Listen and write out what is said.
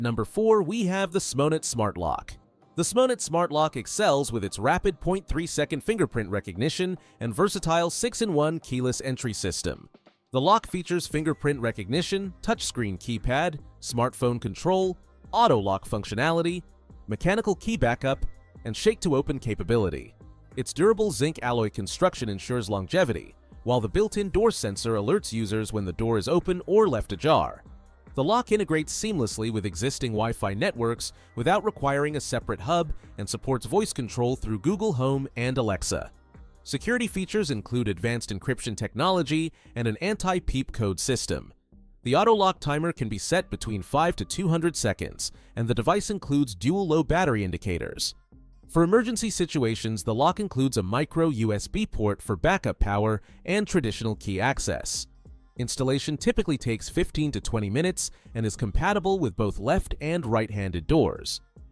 Number 4, we have the SMONET Smart Lock. The SMONET Smart Lock excels with its rapid 0.3-second fingerprint recognition and versatile 6-in-1 keyless entry system. The lock features fingerprint recognition, touchscreen keypad, smartphone control, auto lock functionality, mechanical key backup, and shake-to-open capability. Its durable zinc alloy construction ensures longevity, while the built-in door sensor alerts users when the door is open or left ajar. The lock integrates seamlessly with existing Wi-Fi networks without requiring a separate hub and supports voice control through Google Home and Alexa. Security features include advanced encryption technology and an anti-peep code system. The auto-lock timer can be set between 5 to 200 seconds, and the device includes dual low battery indicators. For emergency situations, the lock includes a micro USB port for backup power and traditional key access. Installation typically takes 15 to 20 minutes and is compatible with both left and right-handed doors.